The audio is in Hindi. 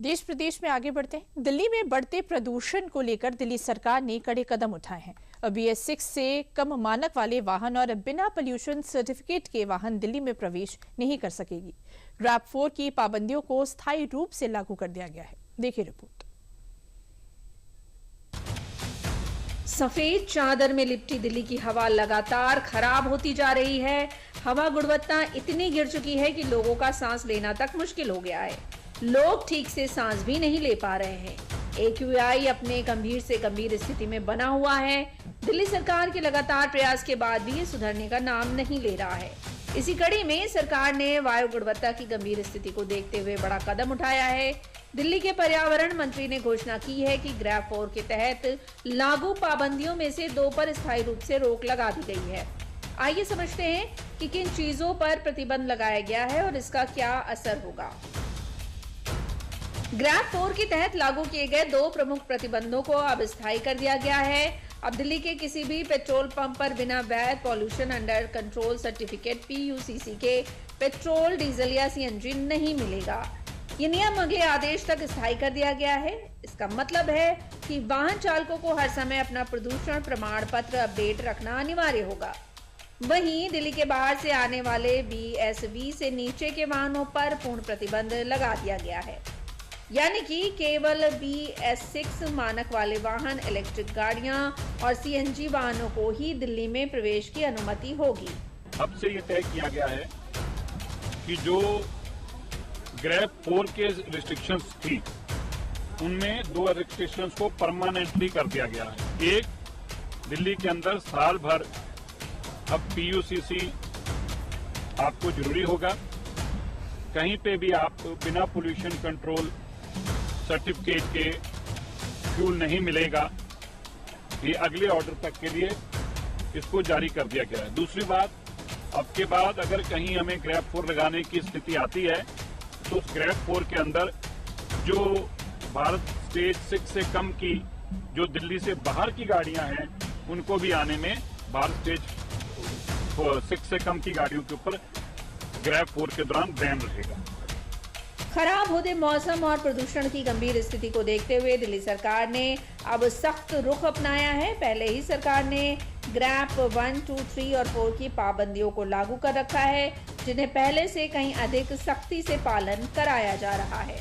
देश प्रदेश में आगे बढ़ते हैं। दिल्ली में बढ़ते प्रदूषण को लेकर दिल्ली सरकार ने कड़े कदम उठाए हैं। अब BS6 से कम मानक वाले वाहन और बिना पोल्यूशन सर्टिफिकेट के वाहन दिल्ली में प्रवेश नहीं कर सकेगी। ग्रैप 4 की पाबंदियों को स्थायी रूप से लागू कर दिया गया है। देखिए रिपोर्ट। सफेद चादर में लिपटी दिल्ली की हवा लगातार खराब होती जा रही है। हवा गुणवत्ता इतनी गिर चुकी है कि लोगों का सांस लेना तक मुश्किल हो गया है। लोग ठीक से सांस भी नहीं ले पा रहे हैं। AQI अपने गंभीर से गंभीर स्थिति में बना हुआ है। दिल्ली सरकार के लगातार प्रयास के बाद भी ये सुधरने का नाम नहीं ले रहा है। इसी कड़ी में सरकार ने वायु गुणवत्ता की गंभीर स्थिति को देखते हुए बड़ा कदम उठाया है। दिल्ली के पर्यावरण मंत्री ने घोषणा की है कि ग्रैप 4 के तहत लागू पाबंदियों में से 2 पर स्थायी रूप से रोक लगा दी गई है। आइए समझते हैं कि किन चीजों पर प्रतिबंध लगाया गया है और इसका क्या असर होगा। ग्रैप 4 के तहत लागू किए गए 2 प्रमुख प्रतिबंधों को अब स्थायी कर दिया गया है। अब दिल्ली के किसी भी पेट्रोल पंप पर बिना वैध pollution under control certificate PUCC के पेट्रोल, डीजल या CNG नहीं मिलेगा। ये नियम अगले आदेश तक स्थायी कर दिया गया है। इसका मतलब है कि वाहन चालकों को हर समय अपना प्रदूषण प्रमाण पत्र अपडेट रखना अनिवार्य होगा। वहीं दिल्ली के बाहर से आने वाले BS20 से नीचे के वाहनों पर पूर्ण प्रतिबंध लगा दिया गया है, यानी कि केवल BS6 मानक वाले वाहन, इलेक्ट्रिक गाड़ियां और CNG वाहनों को ही दिल्ली में प्रवेश की अनुमति होगी। अब से ये तय किया गया है कि जो ग्रैप 4 के रिस्ट्रिक्शंस थी, उनमें 2 रिस्ट्रिक्शंस को परमानेंटली कर दिया गया है। एक, दिल्ली के अंदर साल भर अब PUCC आपको जरूरी होगा। कहीं पे भी आप बिना पोल्यूशन कंट्रोल सर्टिफिकेट के फ्यूल नहीं मिलेगा। ये अगले ऑर्डर तक के लिए इसको जारी कर दिया गया है। दूसरी बात, अब के बाद अगर कहीं हमें ग्रैप 4 लगाने की स्थिति आती है तो उस ग्रैप 4 के अंदर जो भारत स्टेज 6 से कम की, जो दिल्ली से बाहर की गाड़ियां हैं, उनको भी आने में भारत स्टेज 6 से कम की गाड़ियों के ऊपर ग्रैप 4 के दौरान बैन रहेगा। खराब होते मौसम और प्रदूषण की गंभीर स्थिति को देखते हुए दिल्ली सरकार ने अब सख्त रुख अपनाया है। पहले ही सरकार ने ग्रैप 1, 2, 3 और 4 की पाबंदियों को लागू कर रखा है, जिन्हें पहले से कहीं अधिक सख्ती से पालन कराया जा रहा है।